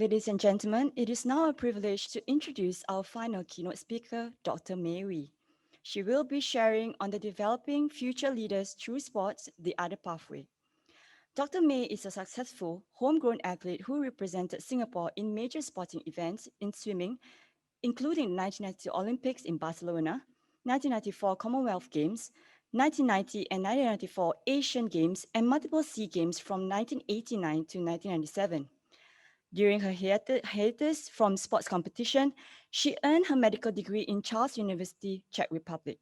Ladies and gentlemen, it is now a privilege to introduce our final keynote speaker, Dr. Mei Wee. She will be sharing on the Developing Future Leaders Through Sports, the Other Pathway. Dr. May is a successful, homegrown athlete who represented Singapore in major sporting events in swimming, including 1992 Olympics in Barcelona, 1994 Commonwealth Games, 1990 and 1994 Asian Games, and multiple SEA Games from 1989 to 1997. During her hiatus from sports competition, she earned her medical degree in Charles University, Czech Republic.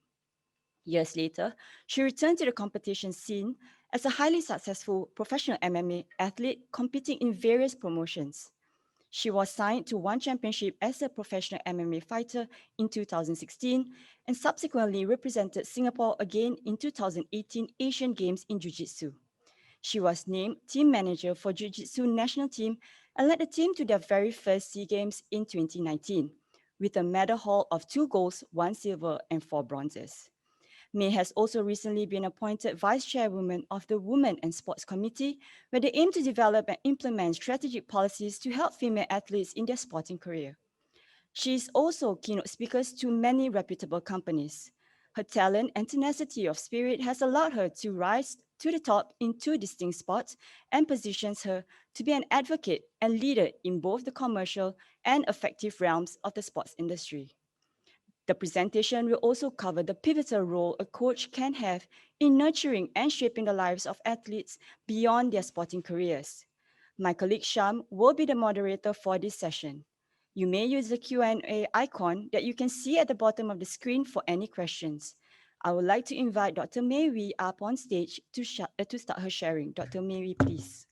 Years later, she returned to the competition scene as a highly successful professional MMA athlete competing in various promotions. She was signed to one championship as a professional MMA fighter in 2016 and subsequently represented Singapore again in 2018 Asian Games in Jiu-Jitsu. She was named team manager for Jiu-Jitsu national team and led the team to their very first SEA Games in 2019, with a medal haul of 2 golds, 1 silver, and 4 bronzes. May has also recently been appointed Vice Chairwoman of the Women and Sports Committee, where they aim to develop and implement strategic policies to help female athletes in their sporting career. She is also keynote speaker to many reputable companies. Her talent and tenacity of spirit has allowed her to rise to the top in two distinct spots and positions her to be an advocate and leader in both the commercial and effective realms of the sports industry. The presentation will also cover the pivotal role a coach can have in nurturing and shaping the lives of athletes beyond their sporting careers. My colleague Sham will be the moderator for this session. You may use the Q&A icon that you can see at the bottom of the screen for any questions. I would like to invite Dr. Mei Wee up on stage to start her sharing. Dr. Mei Wee, please.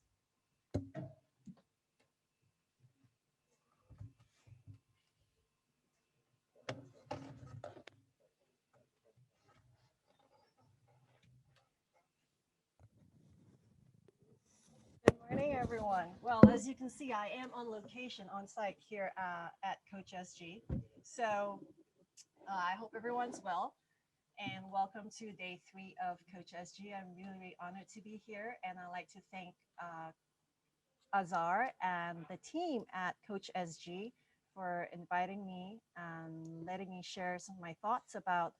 Good morning, everyone. Well, as you can see, I am on location on site here at Coach SG. So I hope everyone's well and welcome to day 3 of Coach SG. I'm really, really honored to be here, and I'd like to thank Azar and the team at Coach SG for inviting me and letting me share some of my thoughts about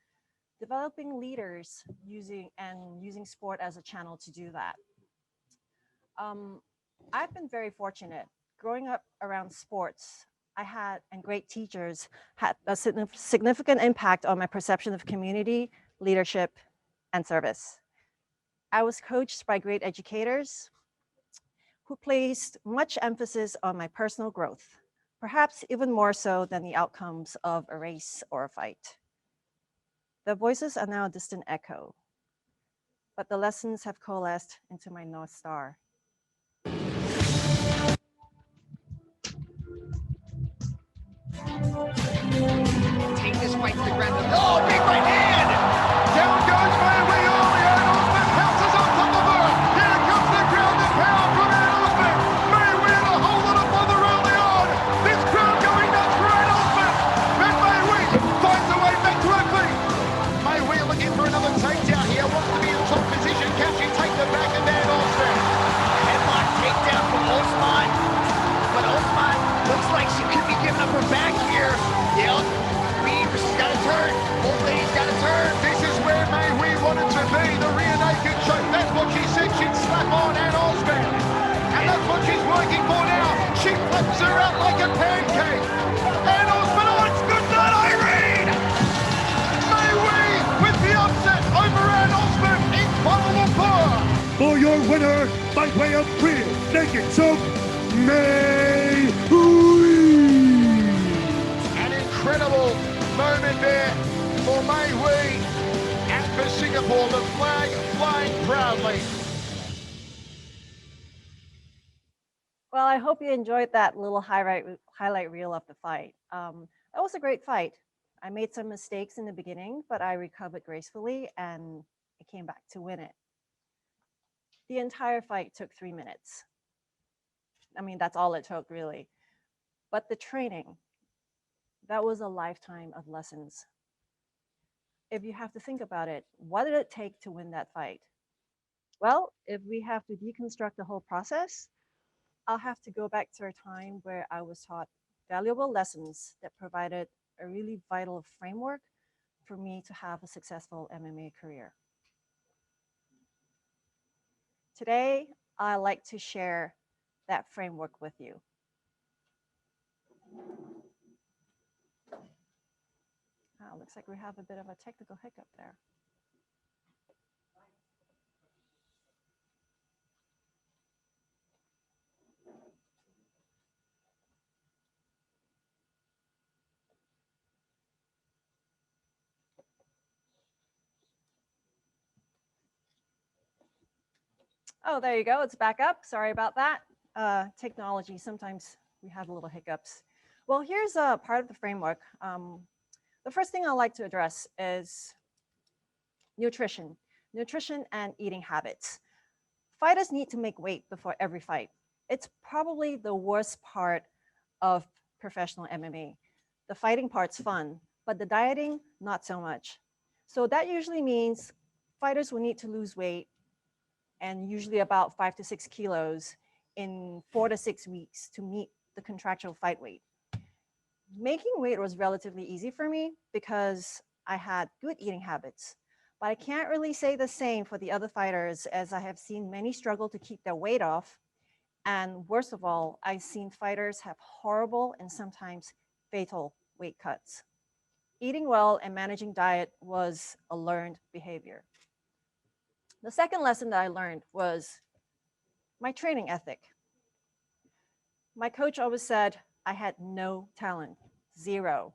developing leaders using sport as a channel to do that. Um, I've been very fortunate. Growing up around sports, I had and great teachers had a significant impact on my perception of community, leadership, and service. I was coached by great educators who placed much emphasis on my personal growth, perhaps even more so than the outcomes of a race or a fight. The voices are now a distant echo, but the lessons have coalesced into my North Star. Take this fight to the ground. Oh, big right hand! Down goes May Wee early. Aaron Osman pounces on top of her. Here comes the ground and pound from Aaron Osman. May Wee had a whole lot of bother early on. This crowd going nuts for Aaron Osman. But May Wee finds a way back to her feet. May Wee looking for another takedown here. Wants to be in top position. Can she take the back of Aaron Osman? Headlock takedown from Osman. But Osman looks like she could be giving up her back here. Yep. She's got to turn. Old lady's got to turn. This is where May Wee wanted to be. The rear naked choke. That's what she said she'd slap on Ann Osman. And that's what she's working for now. She flips her out like a pancake. Ann Osman, oh, it's good night, Irene! May Wee with the upset over Ann Osman in Kuala Lumpur. For your winner, by way of rear naked choke, May Wee. An incredible moment there for May Wee and for Singapore, the flag flying proudly. Well, I hope you enjoyed that little highlight reel of the fight. That was a great fight. I made some mistakes in the beginning, but I recovered gracefully and I came back to win it. The entire fight took 3 minutes. I mean, that's all it took, really. But the training, that was a lifetime of lessons. If you have to think about it, what did it take to win that fight? Well, if we have to deconstruct the whole process, I'll have to go back to a time where I was taught valuable lessons that provided a really vital framework for me to have a successful MMA career. Today, I like to share that framework with you. Looks like we have a bit of a technical hiccup there. Oh, there you go. It's back up. Sorry about that. Technology, sometimes we have little hiccups. Well, here's a part of the framework. The first thing I like to address is nutrition and eating habits. Fighters need to make weight before every fight. It's probably the worst part of professional MMA. The fighting part's fun, but the dieting, not so much. So that usually means fighters will need to lose weight, and usually about 5 to 6 kilos in 4 to 6 weeks to meet the contractual fight weight. Making weight was relatively easy for me because I had good eating habits. But I can't really say the same for the other fighters, as I have seen many struggle to keep their weight off. And worst of all, I've seen fighters have horrible and sometimes fatal weight cuts. Eating well and managing diet was a learned behavior. The second lesson that I learned was my training ethic. My coach always said I had no talent, zero.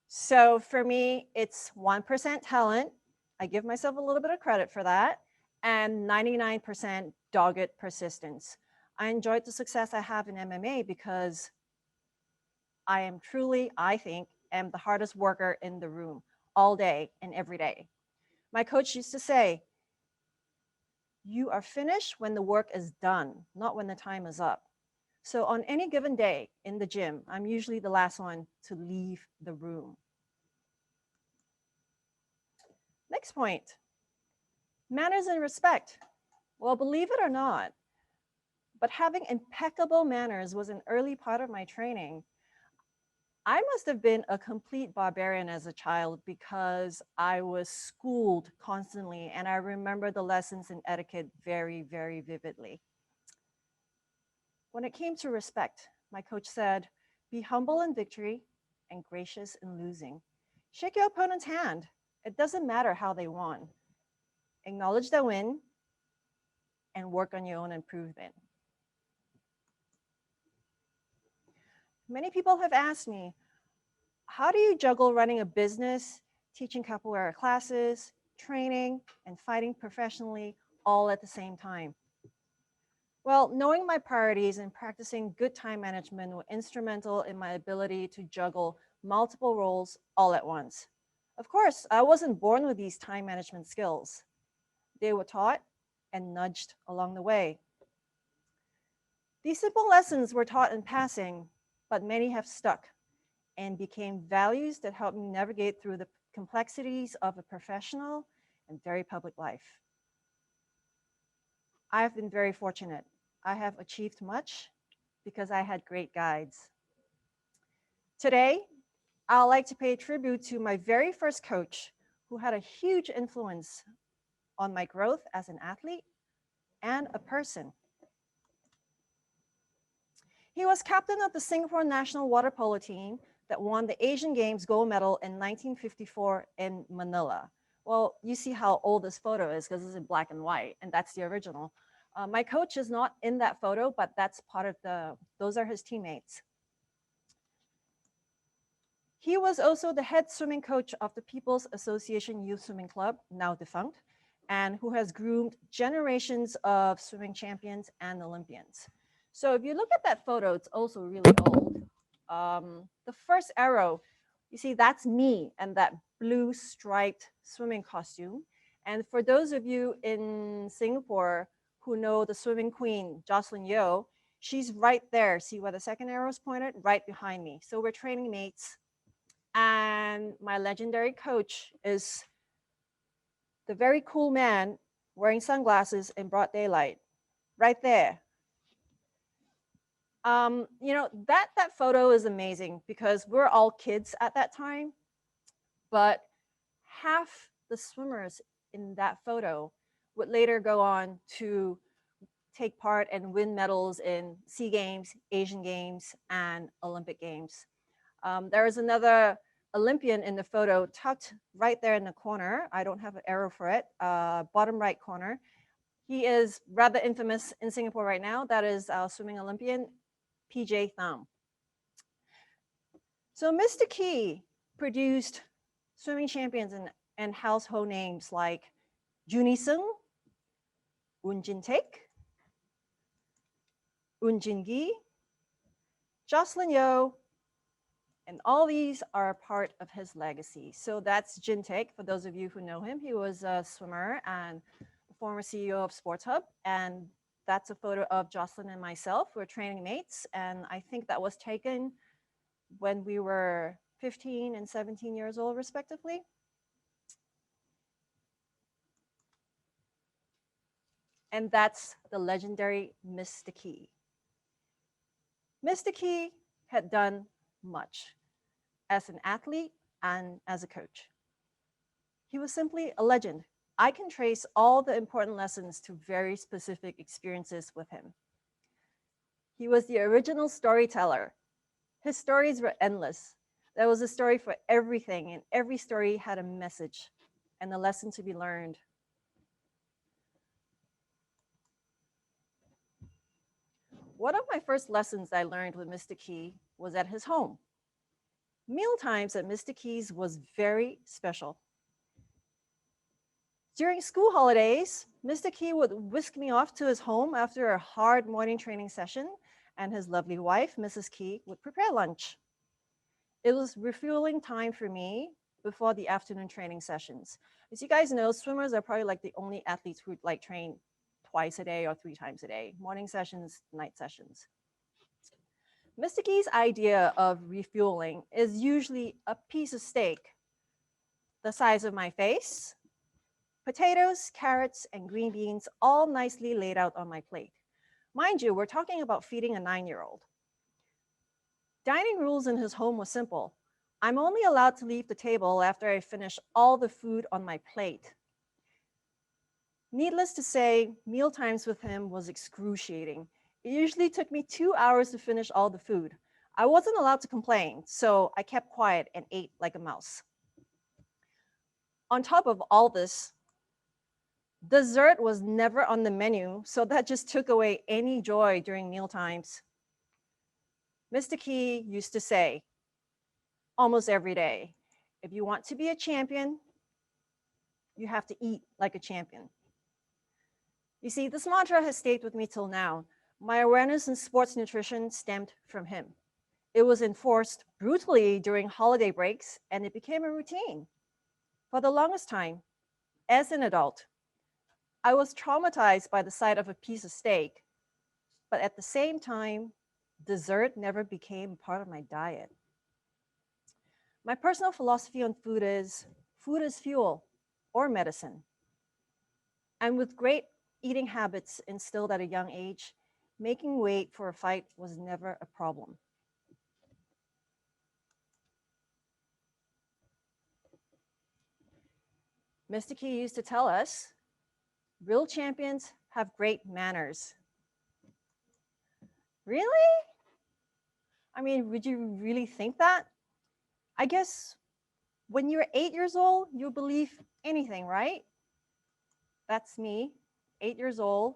So for me, it's 1% talent. I give myself a little bit of credit for that, and 99% dogged persistence. I enjoyed the success I have in MMA because I am truly, I think, am the hardest worker in the room all day and every day. My coach used to say, you are finished when the work is done, not when the time is up. So on any given day in the gym, I'm usually the last one to leave the room. Next point, manners and respect. Well, believe it or not, but having impeccable manners was an early part of my training. I must have been a complete barbarian as a child because I was schooled constantly, and I remember the lessons in etiquette very, very vividly. When it came to respect, my coach said, be humble in victory and gracious in losing. Shake your opponent's hand. It doesn't matter how they won. Acknowledge their win and work on your own improvement. Many people have asked me, how do you juggle running a business, teaching capoeira classes, training, and fighting professionally all at the same time? Well, knowing my priorities and practicing good time management were instrumental in my ability to juggle multiple roles all at once. Of course, I wasn't born with these time management skills. They were taught and nudged along the way. These simple lessons were taught in passing, but many have stuck and became values that helped me navigate through the complexities of a professional and very public life. I have been very fortunate. I have achieved much because I had great guides. Today, I'd like to pay tribute to my very first coach, who had a huge influence on my growth as an athlete and a person. He was captain of the Singapore national water polo team that won the Asian Games gold medal in 1954 in Manila. Well, you see how old this photo is because it's in black and white, and that's the original. My coach is not in that photo, but that's part of those are his teammates. He was also the head swimming coach of the People's Association Youth Swimming Club, now defunct, and who has groomed generations of swimming champions and Olympians. So if you look at that photo, it's also really old. The first arrow, you see, that's me and that blue striped swimming costume. And for those of you in Singapore who know the swimming queen, Jocelyn Yeo, she's right there. See where the second arrow is pointed? Right behind me. So we're training mates. And my legendary coach is the very cool man wearing sunglasses in broad daylight, right there. That photo is amazing because we're all kids at that time, but half the swimmers in that photo would later go on to take part and win medals in SEA Games, Asian Games, and Olympic Games. There is another Olympian in the photo tucked right there in the corner. I don't have an arrow for it, bottom right corner. He is rather infamous in Singapore right now. That is our swimming Olympian, PJ Thum. So Mr. Key produced swimming champions and household names like Juni Sung, Un Jin Taek, Un Jin Gi, Jocelyn Yeo, and all these are a part of his legacy. So that's Jin Taek, for those of you who know him. He was a swimmer and former CEO of Sports Hub. And that's a photo of Jocelyn and myself. We're training mates. And I think that was taken when we were 15 and 17 years old, respectively. And that's the legendary Mr. Key. Mr. Key had done much as an athlete and as a coach. He was simply a legend. I can trace all the important lessons to very specific experiences with him. He was the original storyteller. His stories were endless. There was a story for everything, and every story had a message and a lesson to be learned. One of my first lessons I learned with Mr. Key was at his home. Meal times at Mr. Key's was very special. During school holidays, Mr. Key would whisk me off to his home after a hard morning training session, and his lovely wife, Mrs. Key, would prepare lunch. It was refueling time for me before the afternoon training sessions. As you guys know, swimmers are probably like the only athletes who like train twice a day or 3 times a day, morning sessions, night sessions. Mr. Key's idea of refueling is usually a piece of steak the size of my face, potatoes, carrots, and green beans all nicely laid out on my plate. Mind you, we're talking about feeding a 9-year-old. Dining rules in his home were simple. I'm only allowed to leave the table after I finish all the food on my plate. Needless to say, meal times with him was excruciating. It usually took me 2 hours to finish all the food. I wasn't allowed to complain, so I kept quiet and ate like a mouse. On top of all this, dessert was never on the menu, so that just took away any joy during meal times. Mr. Key used to say, almost every day, if you want to be a champion, you have to eat like a champion. You see, this mantra has stayed with me till now. My awareness in sports nutrition stemmed from him. It was enforced brutally during holiday breaks, and it became a routine. For the longest time, as an adult, I was traumatized by the sight of a piece of steak, but at the same time, dessert never became part of my diet. My personal philosophy on food is fuel or medicine. And with great eating habits instilled at a young age, making weight for a fight was never a problem. Mr. Key used to tell us, real champions have great manners. Really? I mean, would you really think that? I guess when you're 8 years old, you believe anything, right? That's me, 8 years old.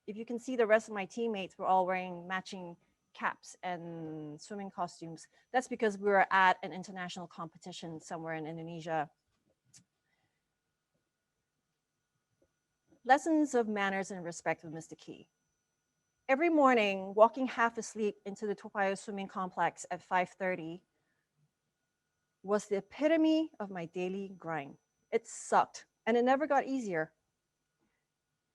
If you can see the rest of my teammates, we're all wearing matching caps and swimming costumes. That's because we were at an international competition somewhere in Indonesia. Lessons of manners and respect with Mr. Key. Every morning, walking half asleep into the Toa Payoh swimming complex at 5:30 was the epitome of my daily grind. It sucked, and it never got easier.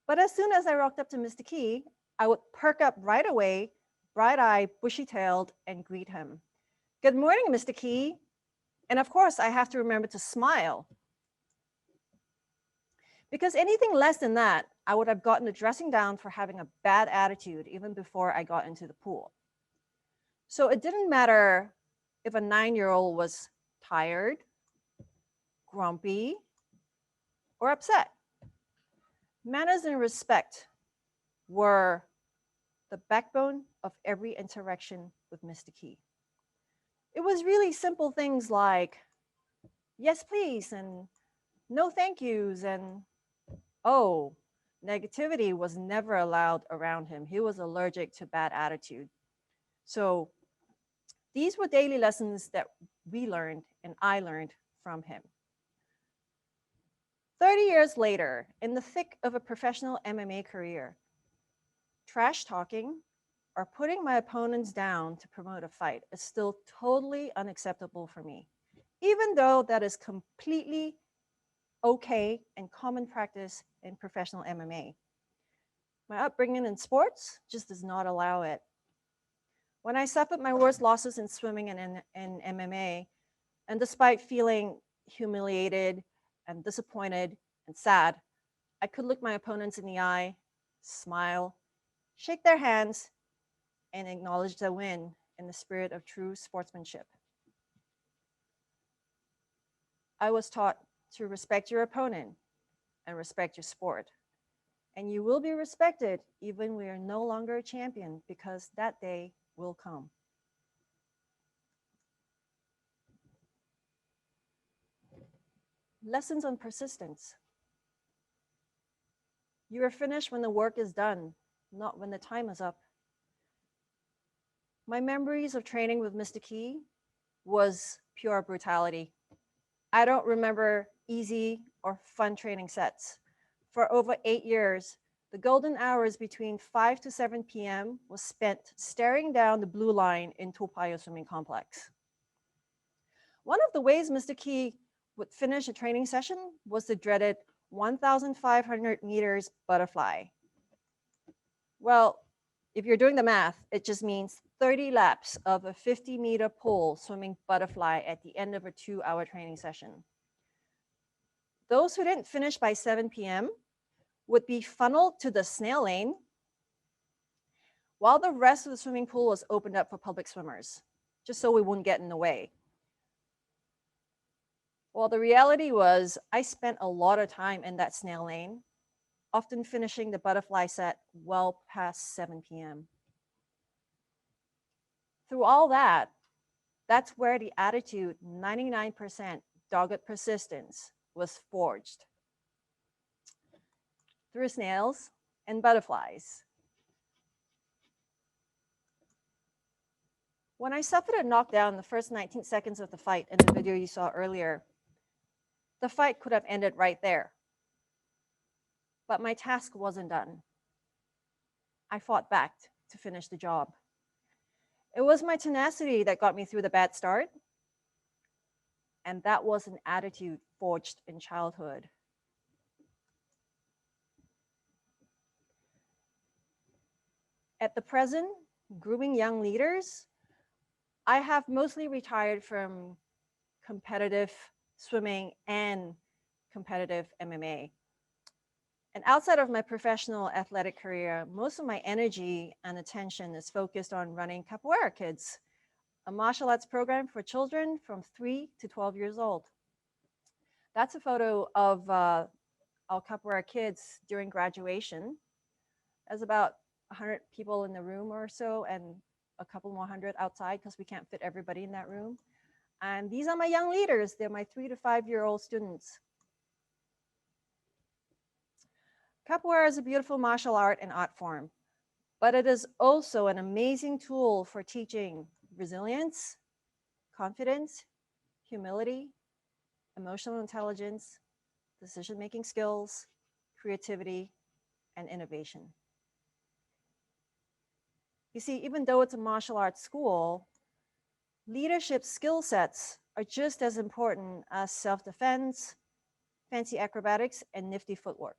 But as soon as I walked up to Mr. Key, I would perk up right away, bright-eyed, bushy-tailed, and greet him. Good morning, Mr. Key. And of course, I have to remember to smile. Because anything less than that, I would have gotten a dressing down for having a bad attitude even before I got into the pool. So it didn't matter if a 9-year-old was tired, grumpy, or upset. Manners and respect were the backbone of every interaction with Mr. Key. It was really simple things like, yes, please, and no thank yous, and oh, negativity was never allowed around him. He was allergic to bad attitude. So these were daily lessons that we learned and I learned from him. 30 years later, in the thick of a professional MMA career, trash talking or putting my opponents down to promote a fight is still totally unacceptable for me, even though that is completely okay and common practice in professional MMA. My upbringing in sports just does not allow it. When I suffered my worst losses in swimming and in MMA, and despite feeling humiliated and disappointed and sad, I could look my opponents in the eye, smile, shake their hands, and acknowledge the win in the spirit of true sportsmanship. I was taught to respect your opponent and respect your sport. And you will be respected even when you're no longer a champion, because that day will come. Lessons on persistence. You are finished when the work is done, not when the time is up. My memories of training with Mr. Key was pure brutality. I don't remember easy or fun training sets. For over 8 years, the golden hours between 5 to 7 p.m. was spent staring down the blue line in Toa Payoh Swimming Complex. One of the ways Mr. Key would finish a training session was the dreaded 1,500 meters butterfly. Well, if you're doing the math, it just means 30 laps of a 50-meter pool swimming butterfly at the end of a 2-hour training session. Those who didn't finish by 7 p.m. would be funneled to the snail lane while the rest of the swimming pool was opened up for public swimmers, just so we wouldn't get in the way. Well, the reality was I spent a lot of time in that snail lane, often finishing the butterfly set well past 7 p.m. Through all that, that's where the attitude 99% dogged persistence was forged. Through snails and butterflies. When I suffered a knockdown in the first 19 seconds of the fight in the video you saw earlier, the fight could have ended right there. But my task wasn't done. I fought back to finish the job. It was my tenacity that got me through the bad start. And that was an attitude forged in childhood. At the present, grooming young leaders, I have mostly retired from competitive swimming and competitive MMA. And outside of my professional athletic career, most of my energy and attention is focused on running Capoeira Kids, a martial arts program for children from 3 to 12 years old. That's a photo of our Capoeira Kids during graduation. There's about 100 people in the room or so, and a couple more hundred outside because we can't fit everybody in that room. And these are my young leaders. They're my 3 to 5-year-old students. Capoeira is a beautiful martial art and art form, but it is also an amazing tool for teaching resilience, confidence, humility, emotional intelligence, decision-making skills, creativity, and innovation. You see, even though it's a martial arts school, leadership skill sets are just as important as self-defense, fancy acrobatics, and nifty footwork.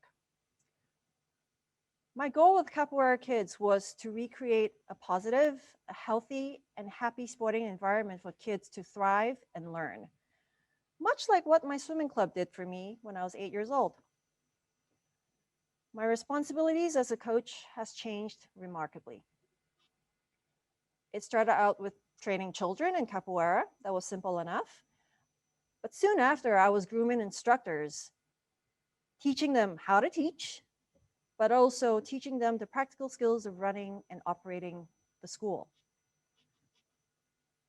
My goal with Capoeira Kids was to recreate a positive, a healthy, and happy sporting environment for kids to thrive and learn, much like what my swimming club did for me when I was 8 years old. My responsibilities as a coach has changed remarkably. It started out with training children in capoeira. That was simple enough. But soon after, I was grooming instructors, teaching them how to teach, but also teaching them the practical skills of running and operating the school.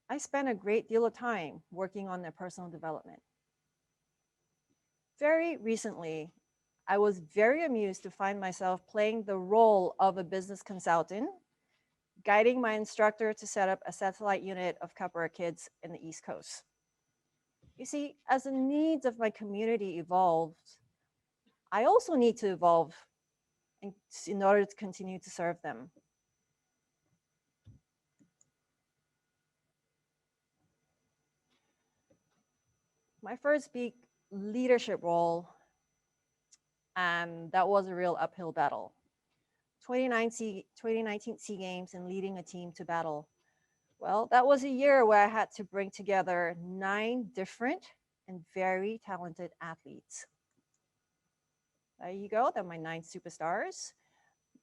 I spent a great deal of time working on their personal development. Very recently, I was very amused to find myself playing the role of a business consultant, guiding my instructor to set up a satellite unit of capoeira kids in the East Coast. You see, as the needs of my community evolved, I also need to evolve in order to continue to serve them. My first big leadership role, that was a real uphill battle. 2019 SEA Games and leading a team to battle. Well, that was a year where I had to bring together 9 different and very talented athletes. There you go, they're my 9 superstars.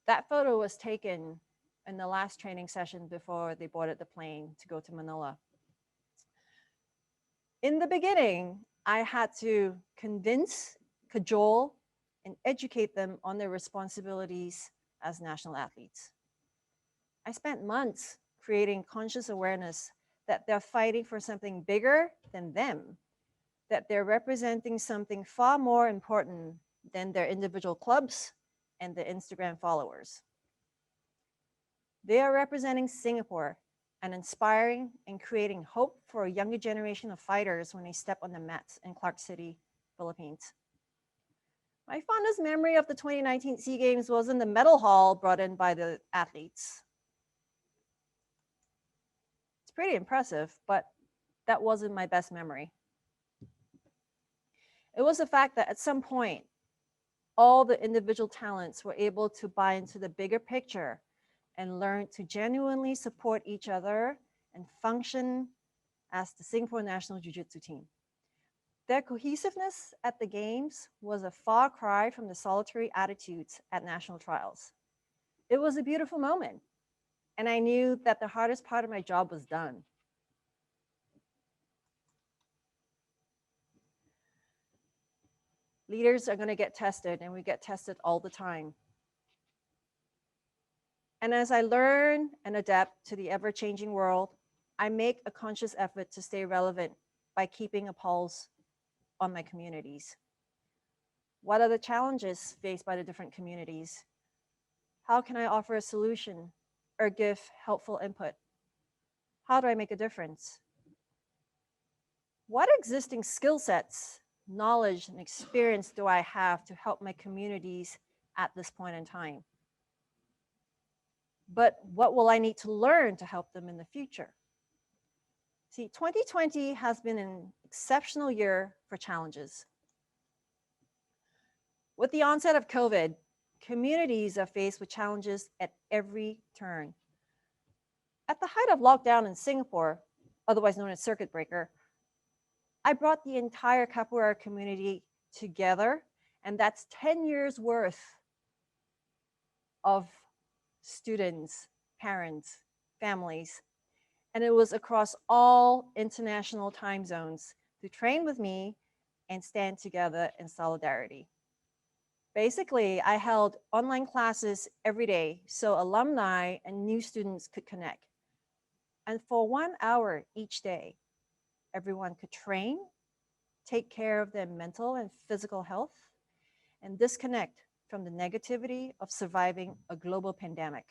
That photo was taken in the last training session before they boarded the plane to go to Manila. In the beginning, I had to convince, cajole, and educate them on their responsibilities as national athletes. I spent months creating conscious awareness that they're fighting for something bigger than them, that they're representing something far more important than their individual clubs and their Instagram followers. They are representing Singapore and inspiring and creating hope for a younger generation of fighters when they step on the mats in Clark City, Philippines. My fondest memory of the 2019 SEA Games was in the medal haul brought in by the athletes. It's pretty impressive, but that wasn't my best memory. It was the fact that at some point, all the individual talents were able to buy into the bigger picture and learn to genuinely support each other and function as the Singapore national jiu-jitsu team. Their cohesiveness at the games was a far cry from the solitary attitudes at national trials. It was a beautiful moment, and I knew that the hardest part of my job was done. Leaders are going to get tested, and we get tested all the time. And as I learn and adapt to the ever-changing world, I make a conscious effort to stay relevant by keeping a pulse on my communities. What are the challenges faced by the different communities? How can I offer a solution or give helpful input? How do I make a difference? What existing skill sets, knowledge, and experience do I have to help my communities at this point in time? But what will I need to learn to help them in the future? See, 2020 has been an exceptional year for challenges. With the onset of COVID, communities are faced with challenges at every turn. At the height of lockdown in Singapore, otherwise known as circuit breaker, I brought the entire capoeira community together, and that's 10 years worth of students, parents, families, and it was across all international time zones to train with me and stand together in solidarity. Basically, I held online classes every day so alumni and new students could connect. And for 1 hour each day, everyone could train, take care of their mental and physical health, and disconnect from the negativity of surviving a global pandemic.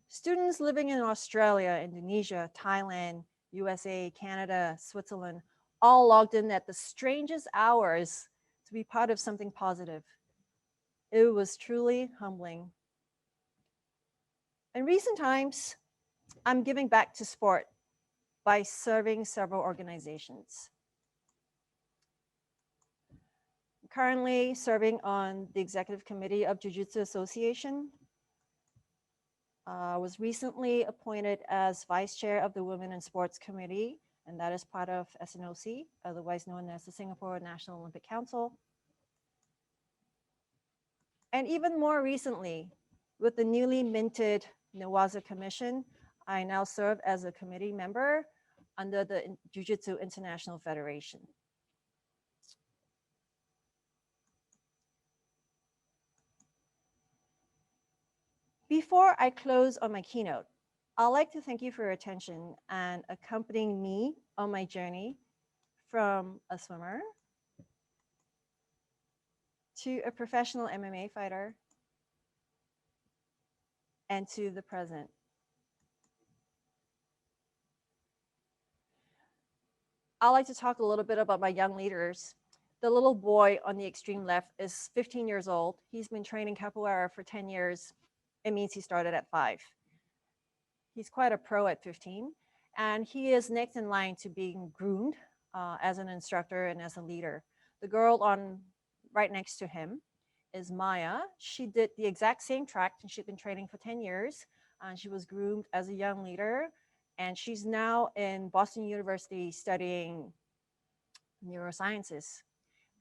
Students living in Australia, Indonesia, Thailand, USA, Canada, Switzerland, all logged in at the strangest hours to be part of something positive. It was truly humbling. In recent times, I'm giving back to sport by serving several organizations. I'm currently serving on the executive committee of Jiu-Jitsu Association. I was recently appointed as vice chair of the Women in Sports Committee, and that is part of SNOC, otherwise known as the Singapore National Olympic Council. And even more recently, with the newly minted Nawaza Commission, I now serve as a committee member under the Jiu-Jitsu International Federation. Before I close on my keynote, I'd like to thank you for your attention and accompanying me on my journey from a swimmer to a professional MMA fighter and to the present. I'd like to talk a little bit about my young leaders. The little boy on the extreme left is 15 years old. He's been training capoeira for 10 years. It means he started at 5. He's quite a pro at 15, and he is next in line to being groomed as an instructor and as a leader. The girl on right next to him is Maya. She did the exact same track, and she'd been training for 10 years. And she was groomed as a young leader, and she's now in Boston University studying neurosciences.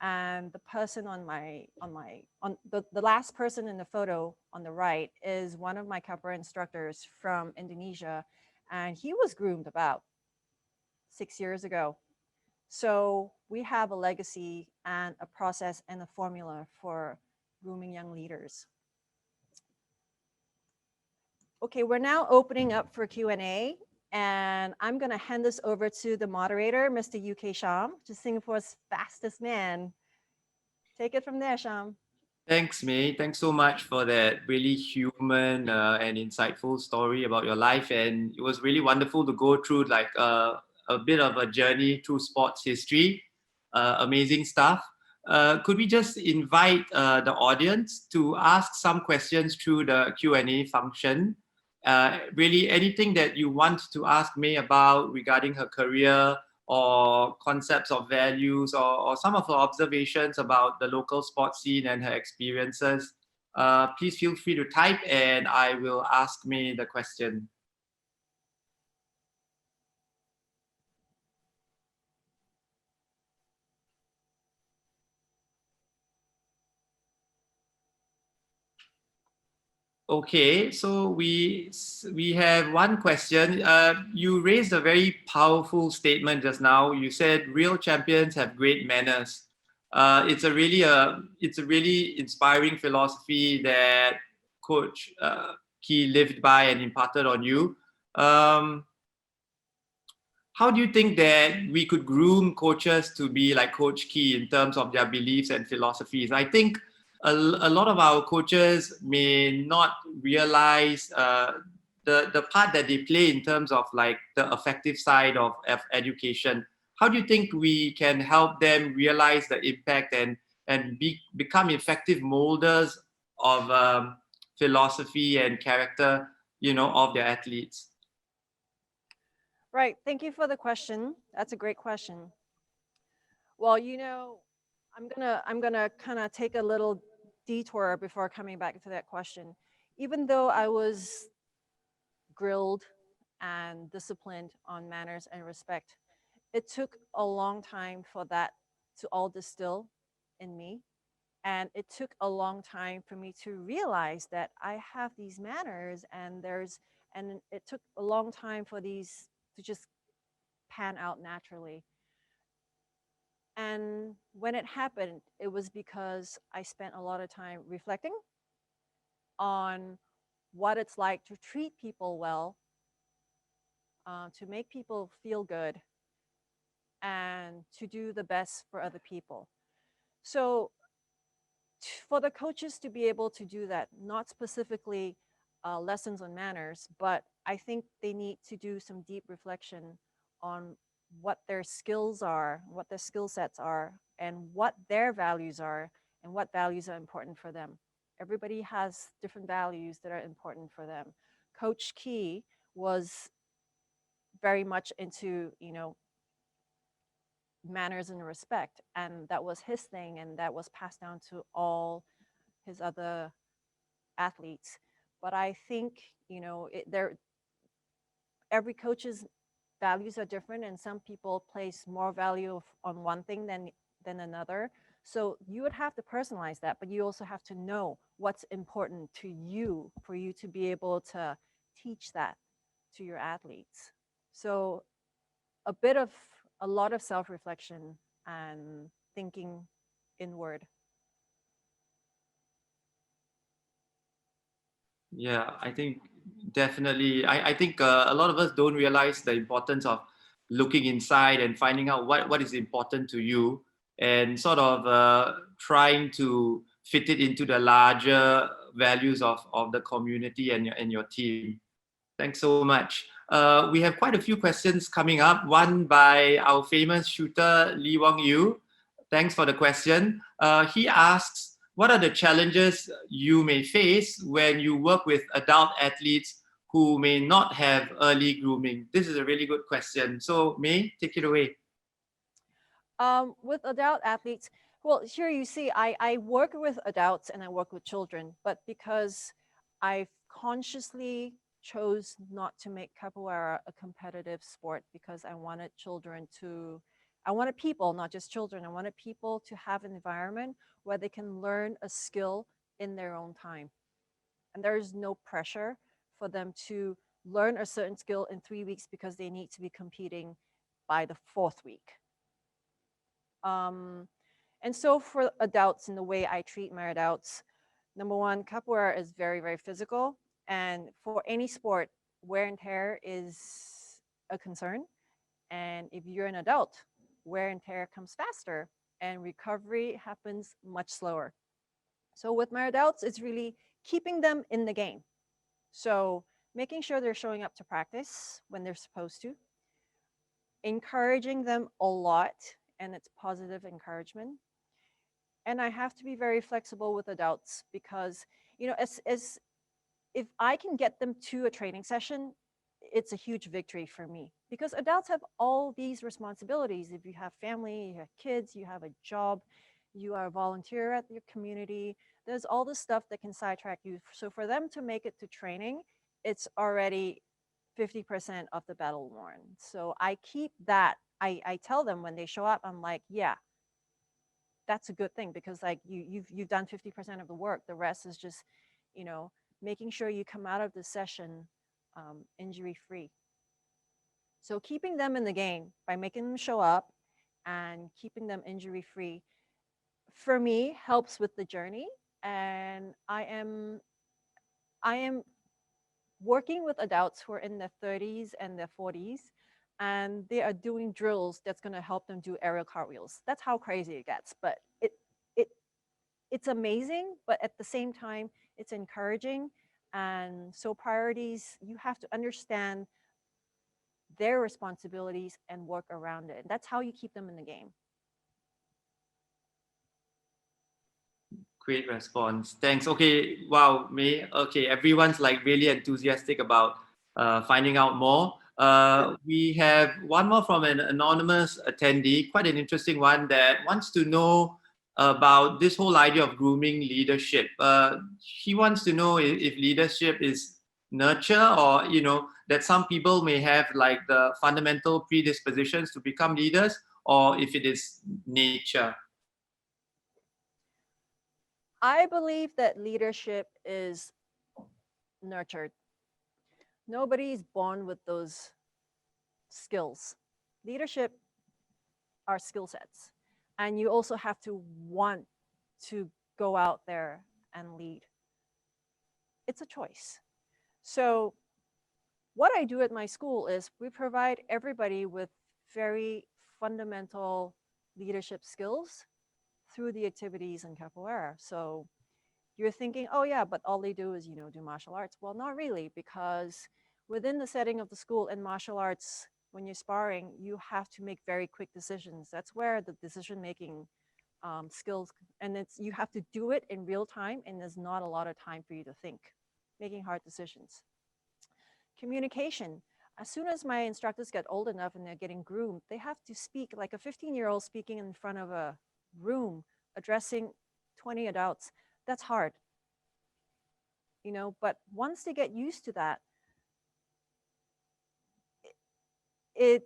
And the person on the last person in the photo on the right is one of my capoeira instructors from Indonesia, and he was groomed about 6 years ago. So we have a legacy and a process and a formula for grooming young leaders. Okay, we're now opening up for Q&A, and I'm going to hand this over to the moderator, Mr. UK Sham, to Singapore's fastest man. Take it from there, Sham. Thanks, May. Thanks so much for that really human and insightful story about your life. And it was really wonderful to go through like a bit of a journey through sports history. Amazing stuff. Could we just invite the audience to ask some questions through the Q&A function? Really anything that you want to ask May about regarding her career or concepts of values or some of her observations about the local sports scene and her experiences, please feel free to type and I will ask May the question. Okay, so we have one question. You raised a very powerful statement just now. You said real champions have great manners. It's a really inspiring philosophy that Coach Key lived by and imparted on you. How do you think that we could groom coaches to be like Coach Key in terms of their beliefs and philosophies? I think a lot of our coaches may not realize the part that they play in terms of like the effective side of education. How do you think we can help them realize the impact and become effective molders of philosophy and character, of their athletes? Right. Thank you for the question. That's a great question. Well, I'm gonna kind of take a little detour before coming back to that question. Even though I was grilled and disciplined on manners and respect, it took a long time for that to all distill in me. And it took a long time for me to realize that I have these manners and it took a long time for these to just pan out naturally. And when it happened, it was because I spent a lot of time reflecting on what it's like to treat people well, to make people feel good, and to do the best for other people. So for the coaches to be able to do that, not specifically lessons on manners, but I think they need to do some deep reflection on what their skills are, what their skill sets are, and what their values are, and what values are important for them. Everybody has different values that are important for them. Coach Key was very much into, manners and respect, and that was his thing, and that was passed down to all his other athletes. But I think, every coach's values are different, and some people place more value on one thing than another. So you would have to personalize that, but you also have to know what's important to you for you to be able to teach that to your athletes. So a lot of self-reflection and thinking inward. Yeah, I think definitely. I think a lot of us don't realize the importance of looking inside and finding out what is important to you, and sort of trying to fit it into the larger values of the community and your team. Thanks so much. We have quite a few questions coming up. One by our famous shooter, Lee Wong Yu. Thanks for the question. He asks, what are the challenges you may face when you work with adult athletes who may not have early grooming? This is a really good question. So, May, take it away. With adult athletes, well, here you see, I work with adults and I work with children, but because I consciously chose not to make capoeira a competitive sport because I wanted I wanted people, not just children, I wanted people to have an environment where they can learn a skill in their own time. And there is no pressure for them to learn a certain skill in 3 weeks because they need to be competing by the fourth week. Um, and so for adults, in the way I treat my adults, number one, capoeira is very, very physical. And for any sport, wear and tear is a concern. And if you're an adult, wear and tear comes faster and recovery happens much slower. So with my adults, it's really keeping them in the game. So making sure they're showing up to practice when they're supposed to, encouraging them a lot, and it's positive encouragement. And I have to be very flexible with adults because, as if I can get them to a training session, it's a huge victory for me because adults have all these responsibilities. If you have family, you have kids, you have a job, you are a volunteer at your community, there's all this stuff that can sidetrack you. So for them to make it to training, it's already 50% of the battle worn. So I keep that. I tell them when they show up, I'm like, yeah, that's a good thing because like you've done 50% of the work. The rest is just, you know, making sure you come out of the session injury free. So keeping them in the game by making them show up and keeping them injury free for me helps with the journey. And I am working with adults who are in their 30s and their 40s, and they are doing drills that's going to help them do aerial cartwheels. That's how crazy it gets. But it it's amazing, but at the same time, it's encouraging. And so priorities, you have to understand their responsibilities and work around it. That's how you keep them in the game. Great response. Thanks. Okay. Wow, May. Okay, everyone's like really enthusiastic about finding out more. We have one more from an anonymous attendee, quite an interesting one that wants to know about this whole idea of grooming leadership. He wants to know if leadership is nurture or, that some people may have like the fundamental predispositions to become leaders, or if it is nature. I believe that leadership is nurtured. Nobody's born with those skills. Leadership are skill sets. And you also have to want to go out there and lead. It's a choice. So, what I do at my school is we provide everybody with very fundamental leadership skills through the activities in capoeira. So, you're thinking, oh yeah, but all they do is, do martial arts. Well, not really, because within the setting of the school in martial arts, when you're sparring, you have to make very quick decisions. That's where the decision-making skills, and you have to do it in real time, and there's not a lot of time for you to think, making hard decisions. Communication. As soon as my instructors get old enough and they're getting groomed, they have to speak like a 15-year-old speaking in front of a room, addressing 20 adults. That's hard, but once they get used to that, it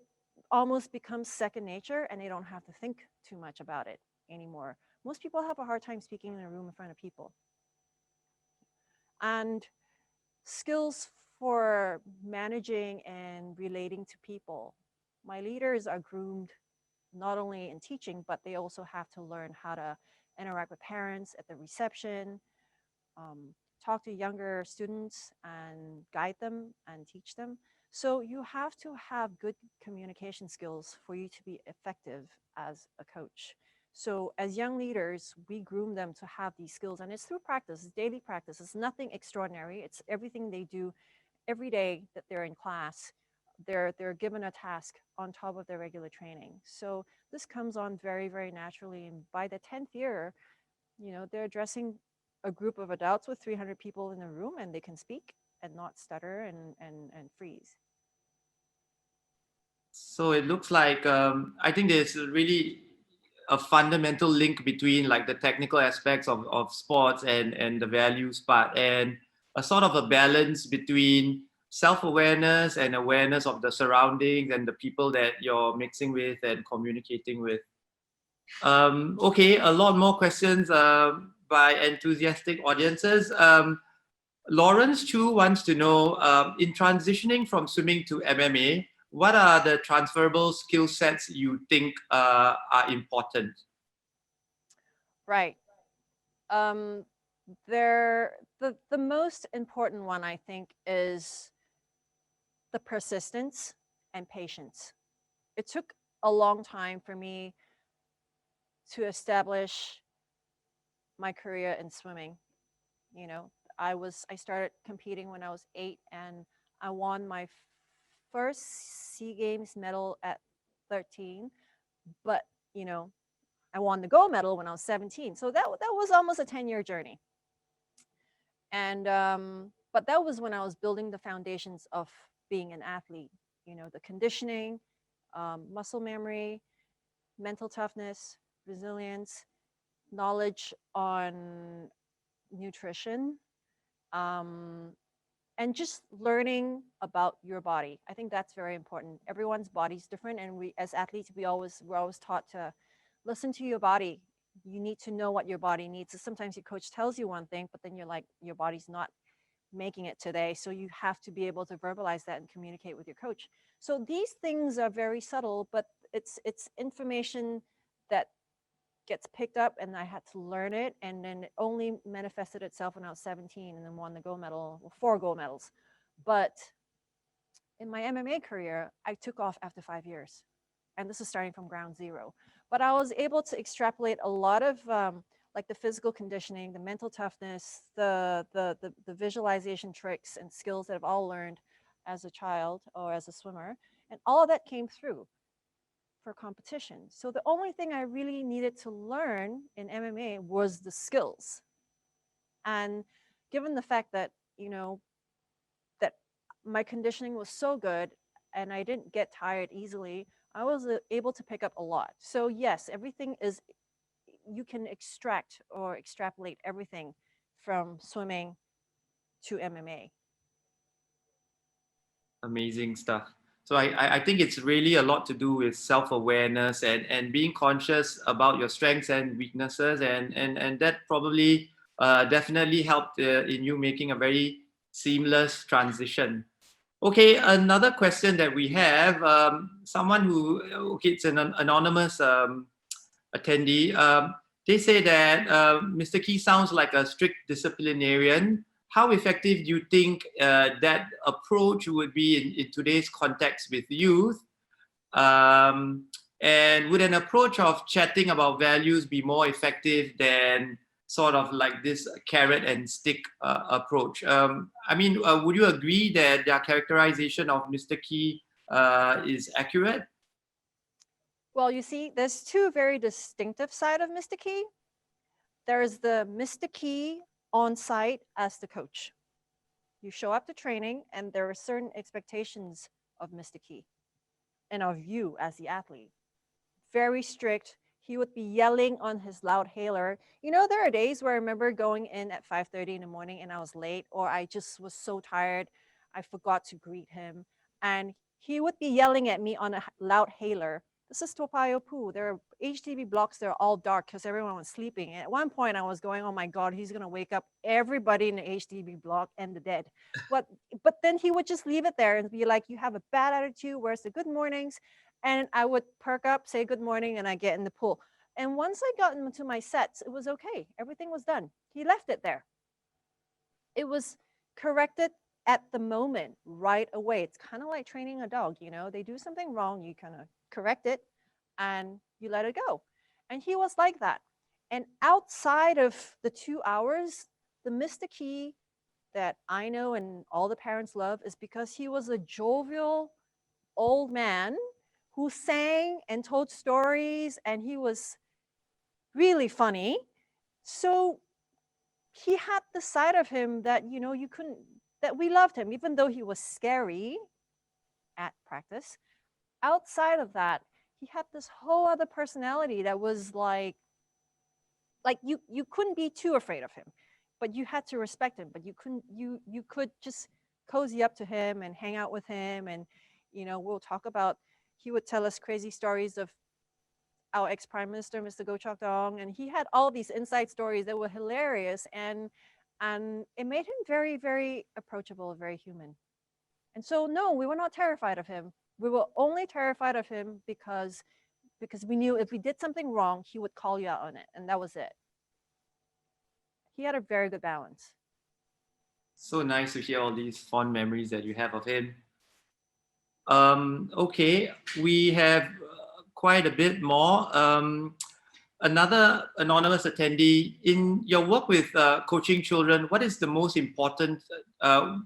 almost becomes second nature and they don't have to think too much about it anymore. most people have a hard time speaking in a room in front of people. And skills for managing and relating to people. My leaders are groomed not only in teaching, but they also have to learn how to interact with parents at the reception, talk to younger students and guide them and teach them. So you have to have good communication skills for you to be effective as a coach. So as young leaders, we groom them to have these skills, and it's through practice, it's daily practice. It's nothing extraordinary. It's everything they do every day that they're in class. They're given a task on top of their regular training. So this comes on very, very naturally. And by the 10th year, they're addressing a group of adults with 300 people in the room, and they can speak and not stutter and freeze. So it looks like I think there's really a fundamental link between like the technical aspects of sports and the values part, and a sort of a balance between self-awareness and awareness of the surroundings and the people that you're mixing with and communicating with. Okay, a lot more questions by enthusiastic audiences. Lawrence Chu wants to know, in transitioning from swimming to MMA, what are the transferable skill sets you think are important? Right. The most important one, I think, is the persistence and patience. It took a long time for me to establish my career in swimming. I started competing when I was 8, and I won my first SEA Games medal at 13. But I won the gold medal when I was 17. So that was almost a 10-year journey. And but that was when I was building the foundations of being an athlete. The conditioning, muscle memory, mental toughness, resilience, knowledge on nutrition, and just learning about your body. I think that's very important. Everyone's body's different, and we as athletes we're always taught to listen to your body. You need to know what your body needs. So sometimes your coach tells you one thing, but then you're like, your body's not making it today. So you have to be able to verbalize that and communicate with your coach. So these things are very subtle, but it's information that gets picked up, and I had to learn it. And then it only manifested itself when I was 17 and then won the gold medal, well, 4 gold medals. But in my MMA career, I took off after 5 years. And this is starting from ground zero. But I was able to extrapolate a lot of like the physical conditioning, the mental toughness, the visualization tricks and skills that I've all learned as a child or as a swimmer. And all of that came through for competition. So the only thing I really needed to learn in MMA was the skills. And given the fact that, that my conditioning was so good and I didn't get tired easily, I was able to pick up a lot. So yes, everything is, you can extract or extrapolate everything from swimming to MMA. Amazing stuff. So I think it's really a lot to do with self-awareness and being conscious about your strengths and weaknesses, and that probably definitely helped in you making a very seamless transition. Okay, another question that we have, someone who, okay, it's an anonymous attendee. They say that Mr. Kee sounds like a strict disciplinarian. How effective do you think that approach would be in today's context with youth? And would an approach of chatting about values be more effective than sort of like this carrot and stick approach? I mean, would you agree that their characterization of Mr. Kee is accurate? Well, you see, there's 2 very distinctive sides of Mr. Kee. There is the Mr. Kee on site as the coach. You show up to training, and there are certain expectations of Mr. Kee and of you as the athlete. Very strict. He would be yelling on his loud hailer. There are days where I remember going in at 5:30 in the morning and I was late, or I just was so tired, I forgot to greet him. And he would be yelling at me on a loud hailer. this is Toa Payoh Pool. There are HDB blocks. They're all dark because everyone was sleeping. And at one point, I was going, "Oh my God, he's gonna wake up everybody in the HDB block and the dead." But then he would just leave it there and be like, "You have a bad attitude. Where's the good mornings?" And I would perk up, say good morning, and I get in the pool. And once I got into my sets, it was okay. Everything was done. He left it there. It was corrected at the moment, right away. It's kind of like training a dog, you know, they do something wrong, you kind of correct it and you let it go. And he was like that. And outside of the 2 hours, the Mr. Key that I know and all the parents love is because he was a jovial old man who sang and told stories, and he was really funny. So he had the side of him that, you know, you couldn't, that we loved him, even though he was scary at practice. Outside of that, he had this whole other personality that was like you couldn't be too afraid of him, but you had to respect him. But you couldn't, you could just cozy up to him and hang out with him, and you know, we'll talk about. He would tell us crazy stories of our ex-prime minister, Mr. Goh Chok Tong, and he had all these inside stories that were hilarious, and it made him very, very approachable, very human. And so, no, we were not terrified of him. We were only terrified of him because we knew if we did something wrong, he would call you out on it, and that was it. He had a very good balance. So nice to hear all these fond memories that you have of him. Okay, we have quite a bit more. Another anonymous attendee, in your work with coaching children, what is the most important,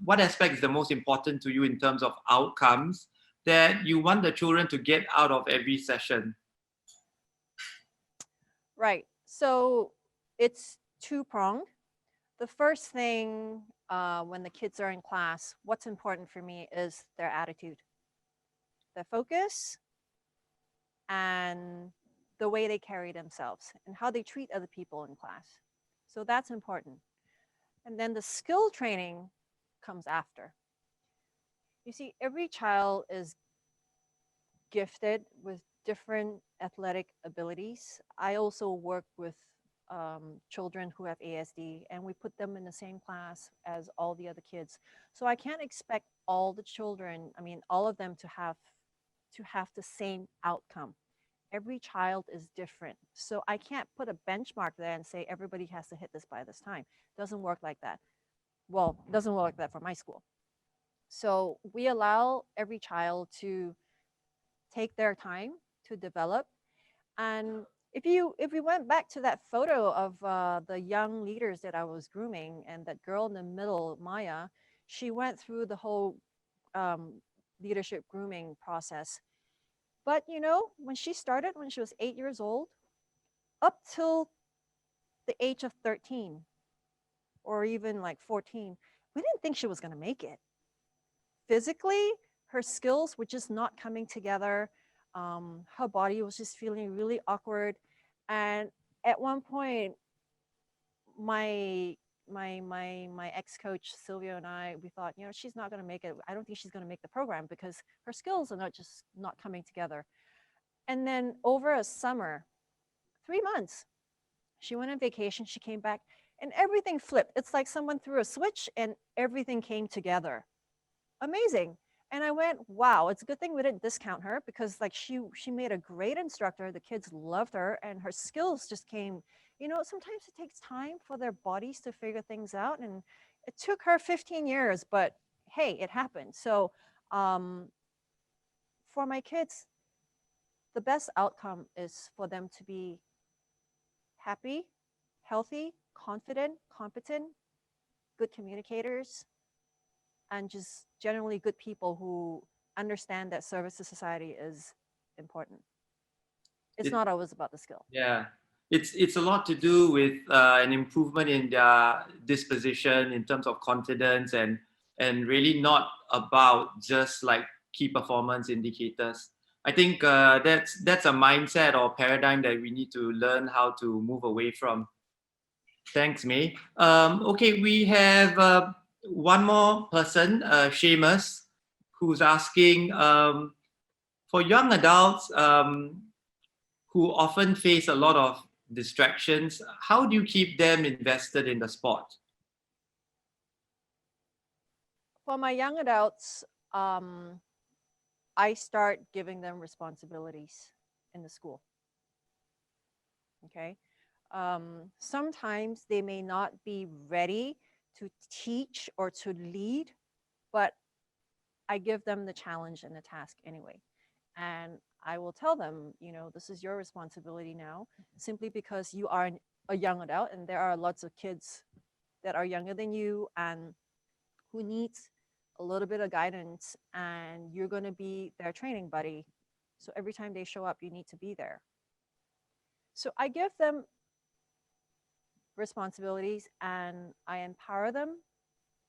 what aspect is the most important to you in terms of outcomes that you want the children to get out of every session? Right. So it's two-pronged. The first thing when the kids are in class, what's important for me is their attitude, their focus, and the way they carry themselves and how they treat other people in class. So that's important. And then the skill training comes after. You see, every child is gifted with different athletic abilities. I also work with children who have ASD, and we put them in the same class as all the other kids. So I can't expect all the children, I mean, all of them to have the same outcome. Every child is different. So I can't put a benchmark there and say everybody has to hit this by this time. Doesn't work like that. Well, it doesn't work like that for my school. So we allow every child to take their time to develop. And if we went back to that photo of the young leaders that I was grooming, and that girl in the middle, Maya, she went through the whole leadership grooming process. But you know, when she started, when she was 8 years old, up till the age of 13 or even like 14, we didn't think she was going to make it. Physically, her skills were just not coming together. Her body was just feeling really awkward. And at one point, my ex-coach Sylvia and I, we thought, you know, she's not going to make it. I don't think she's going to make the program because her skills are not coming together. And then over a summer, 3 months, she went on vacation. She came back and everything flipped. It's like someone threw a switch and everything came together. Amazing. And I went, wow, it's a good thing we didn't discount her, because like she made a great instructor. The kids loved her and her skills just came. You know, sometimes it takes time for their bodies to figure things out. And it took her 15 years, but hey, it happened. So for my kids, the best outcome is for them to be happy, healthy, confident, competent, good communicators, and just generally good people who understand that service to society is important. It's not always about the skill. Yeah, it's a lot to do with an improvement in their disposition in terms of confidence, and really not about just like key performance indicators. I think that's a mindset or paradigm that we need to learn how to move away from. Thanks, May. Okay, we have one more person, Seamus, who's asking, for young adults who often face a lot of distractions, how do you keep them invested in the sport? For my young adults, I start giving them responsibilities in the school. Okay. Sometimes they may not be ready to teach or to lead, but I give them the challenge and the task anyway. And I will tell them, this is your responsibility now, simply because you are a young adult and there are lots of kids that are younger than you and who needs a little bit of guidance, and you're going to be their training buddy. So every time they show up, you need to be there. So I give them responsibilities and I empower them.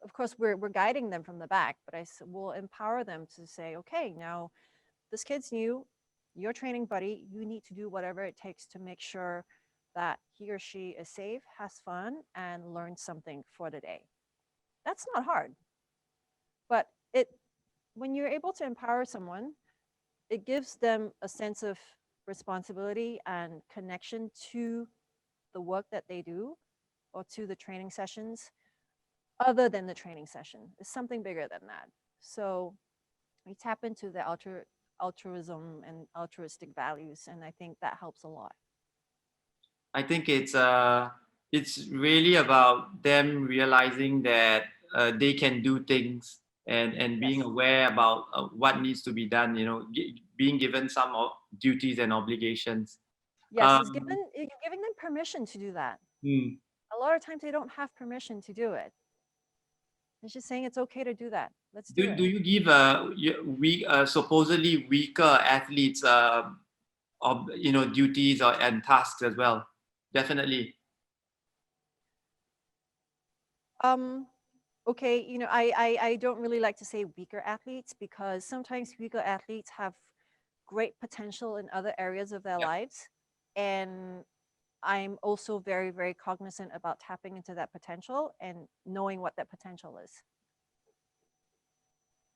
Of course, we're guiding them from the back, but will empower them to say, okay, now this kid's new, your training buddy, you need to do whatever it takes to make sure that he or she is safe, has fun, and learns something for the day. That's not hard. But when you're able to empower someone, it gives them a sense of responsibility and connection to the work that they do or to the training sessions other than the training session. It's something bigger than that. So we tap into the altruism and altruistic values, and I think that helps a lot. I think it's really about them realizing that they can do things and being Yes. aware about what needs to be done. Being given some duties and obligations. Yes, Um, you're giving them permission to do that. hmm. A lot of times they don't have permission to do it. It's just saying it's okay to do that. Let's do Do it. you give supposedly weaker athletes duties and tasks as well? Definitely. Okay, I don't really like to say weaker athletes because sometimes weaker athletes have great potential in other areas of their Yeah. lives. And I'm also very, very cognizant about tapping into that potential and knowing what that potential is.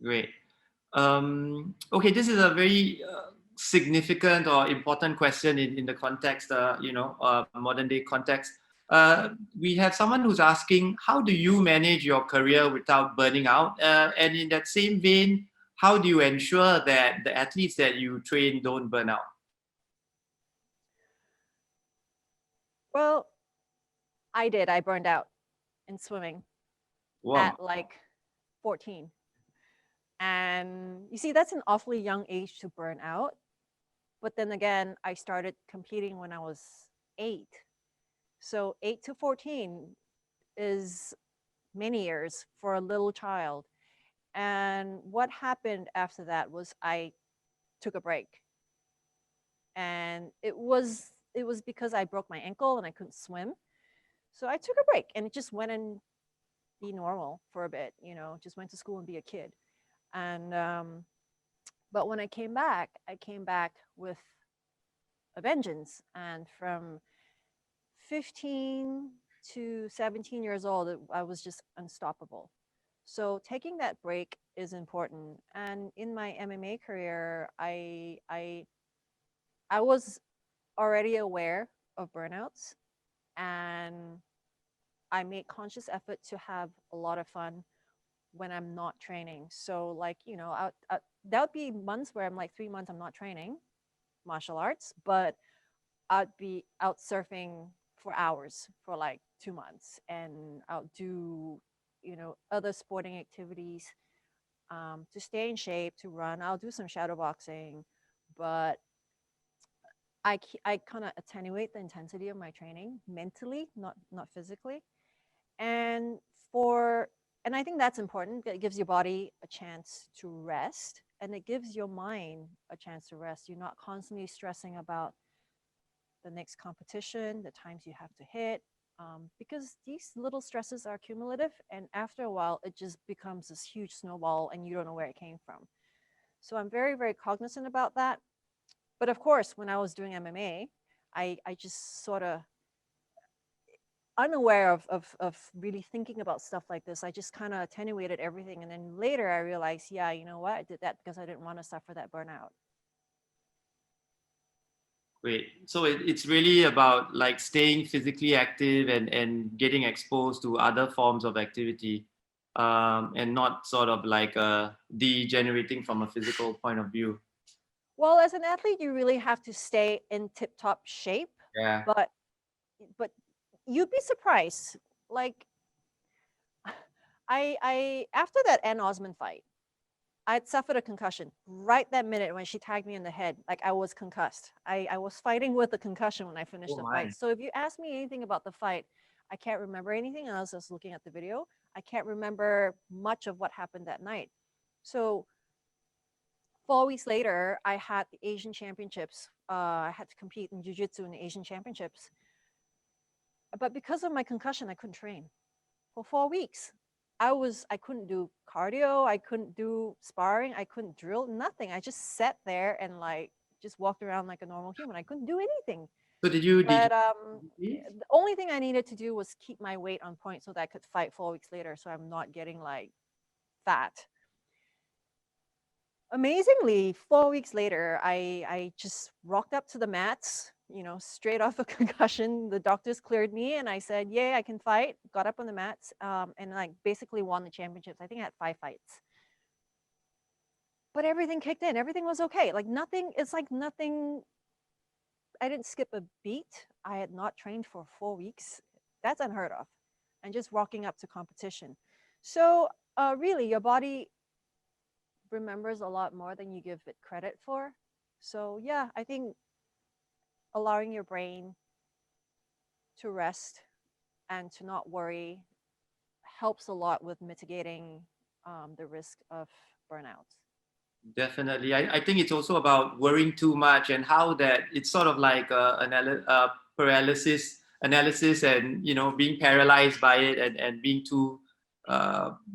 Great. Okay, this is a very significant or important question in the context, modern day context. We have someone who's asking, how do you manage your career without burning out? And in that same vein, how do you ensure that the athletes that you train don't burn out? Well, I did. I burned out in swimming Wow. at like 14. And you see, that's an awfully young age to burn out. But then again, I started competing when I was 8. So 8 to 14 is many years for a little child. And what happened after that was I took a break. And it was because I broke my ankle and I couldn't swim. So I took a break and it just went and be normal for a bit, just went to school and be a kid. And but when I came back with a vengeance. And from 15 to 17 years old, I was just unstoppable. So taking that break is important. And in my MMA career, I was already aware of burnouts, and I made conscious effort to have a lot of fun when I'm not training. So like, that would be months where I'm like 3 months I'm not training martial arts, but I'd be out surfing for hours for like 2 months, and I'll do, other sporting activities to stay in shape, to run. I'll do some shadow boxing, but I kind of attenuate the intensity of my training mentally, not physically. And and I think that's important. It gives your body a chance to rest, and it gives your mind a chance to rest. You're not constantly stressing about the next competition, the times you have to hit, because these little stresses are cumulative, and after a while, it just becomes this huge snowball, and you don't know where it came from. So I'm very, very cognizant about that. But of course, when I was doing MMA, I just sort of unaware of really thinking about stuff like this. I just kind of attenuated everything. And then later I realized, yeah, you know what? I did that because I didn't want to suffer that burnout. Great. So it's really about like staying physically active and getting exposed to other forms of activity, and not sort of like degenerating from a physical point of view. Well, as an athlete, you really have to stay in tip-top shape, Yeah. but you'd be surprised. Like I after that Ann Osman fight, I'd suffered a concussion right that minute when she tagged me in the head. Like I was concussed. I was fighting with a concussion when I finished Oh the my. fight. So if you ask me anything about the fight, I can't remember anything. And I was just looking at the video. I can't remember much of what happened that night. So 4 weeks later, I had the Asian Championships. I had to compete in Jiu-Jitsu in the Asian Championships. But because of my concussion, I couldn't train for 4 weeks. I couldn't do cardio, I couldn't do sparring, I couldn't drill, nothing. I just sat there and like just walked around like a normal human. I couldn't do anything. So did But you the only thing I needed to do was keep my weight on point so that I could fight 4 weeks later, so I'm not getting like fat. Amazingly, 4 weeks later, I just rocked up to the mats, straight off a concussion. The doctors cleared me, and I said, "Yay, I can fight." Got up on the mats, and like basically won the championships. I think I had 5 fights, but everything kicked in. Everything was okay. Like nothing. It's like nothing. I didn't skip a beat. I had not trained for 4 weeks. That's unheard of, and just rocking up to competition. So really, your body remembers a lot more than you give it credit for. So yeah, I think allowing your brain to rest and to not worry helps a lot with mitigating the risk of burnout. definitely? I think it's also about worrying too much and how that it's sort of like paralysis analysis, and being paralyzed by it, and being too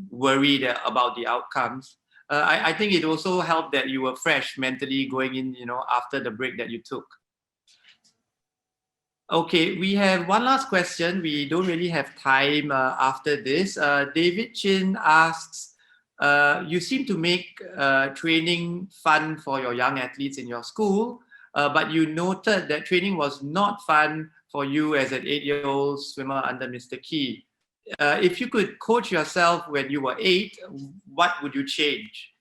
worried about the outcomes. I think it also helped that you were fresh mentally going in, after the break that you took. Okay, we have one last question. We don't really have time after this. David Chin asks, you seem to make training fun for your young athletes in your school, but you noted that training was not fun for you as an 8-year-old swimmer under Mr. Key. If you could coach yourself when you were 8, what would you change?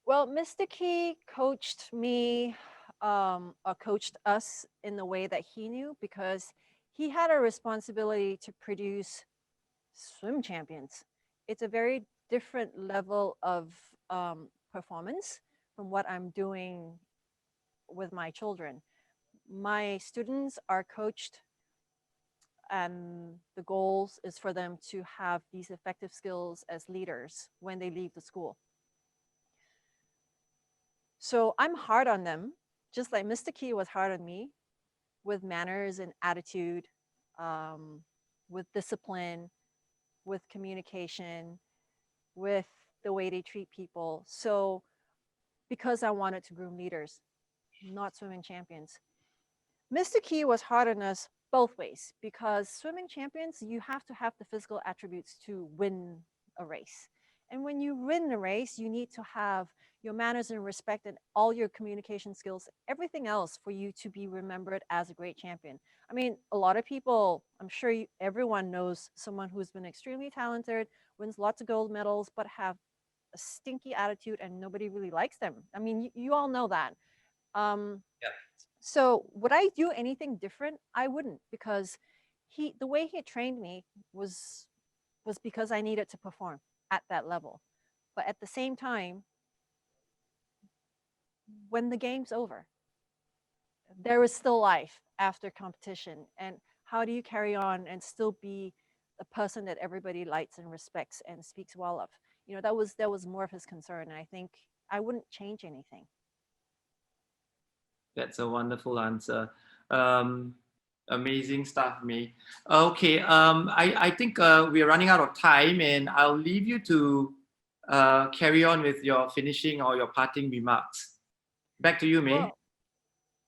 Well, Mr. Key coached me, or coached us in the way that he knew, because he had a responsibility to produce swim champions. It's a very different level of performance from what I'm doing with my children. My students are coached, and the goals is for them to have these effective skills as leaders when they leave the school. So I'm hard on them, just like Mr. Key was hard on me, with manners and attitude, with discipline, with communication, with the way they treat people. So because I wanted to groom leaders, not swimming champions. Mr. Key was hard on us both ways, because swimming champions, you have to have the physical attributes to win a race. And when you win a race, you need to have your manners and respect and all your communication skills, everything else for you to be remembered as a great champion. I mean, a lot of people, I'm sure everyone knows someone who's been extremely talented, wins lots of gold medals, but have a stinky attitude and nobody really likes them. I mean, you all know that. Yeah. So would I do anything different? I wouldn't, because the way he trained me was because I needed to perform at that level. But at the same time, when the game's over, there is still life after competition. And how do you carry on and still be a person that everybody likes and respects and speaks well of? That was more of his concern. And I think I wouldn't change anything. That's a wonderful answer. Amazing stuff, May. Okay, I think we're running out of time, and I'll leave you to carry on with your finishing or your parting remarks. Back to you, May. Well,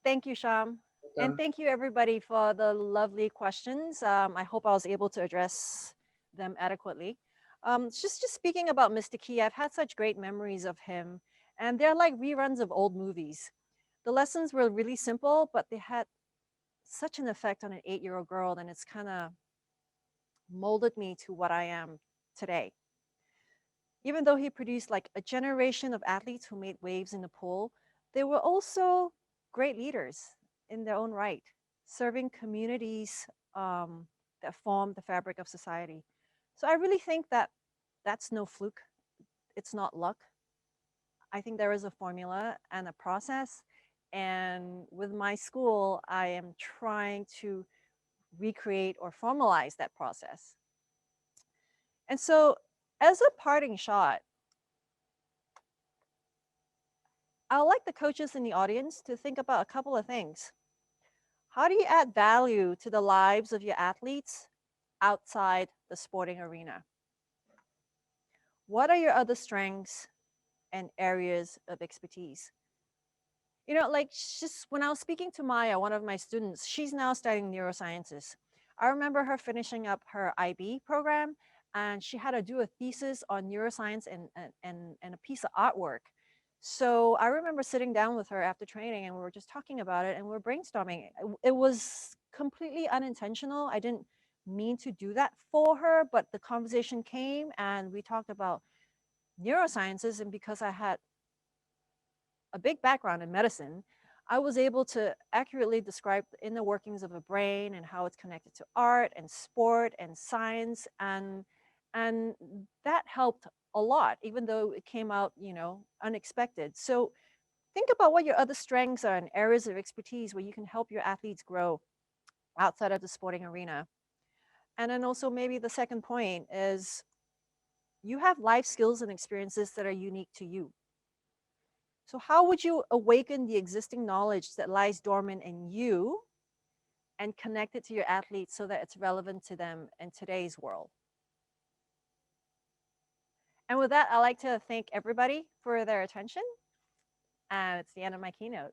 thank you, Sham. And thank you, everybody, for the lovely questions. I hope I was able to address them adequately. Just speaking about Mr. Key, I've had such great memories of him, and they're like reruns of old movies. The lessons were really simple, but they had such an effect on an 8-year-old girl, and it's kind of molded me to what I am today. Even though he produced like a generation of athletes who made waves in the pool, they were also great leaders in their own right, serving communities that form the fabric of society. So I really think that that's no fluke. It's not luck. I think there is a formula and a process. And with my school, I am trying to recreate or formalize that process. And so, as a parting shot, I would like the coaches in the audience to think about a couple of things. How do you add value to the lives of your athletes outside the sporting arena? What are your other strengths and areas of expertise? You know, like just when I was speaking to Maya, one of my students, she's now studying neurosciences. I remember her finishing up her IB program, and she had to do a thesis on neuroscience and a piece of artwork. So I remember sitting down with her after training, and we were just talking about it, and we were brainstorming. It was completely unintentional. I didn't mean to do that for her, but the conversation came, and we talked about neurosciences. And because I had a big background in medicine, I was able to accurately describe the inner workings of the brain and how it's connected to art and sport and science, and that helped a lot, even though it came out, unexpected. So think about what your other strengths are and areas of expertise where you can help your athletes grow outside of the sporting arena. And then also maybe the second point is you have life skills and experiences that are unique to you. So, how would you awaken the existing knowledge that lies dormant in you and connect it to your athletes so that it's relevant to them in today's world? And with that, I'd like to thank everybody for their attention. And it's the end of my keynote.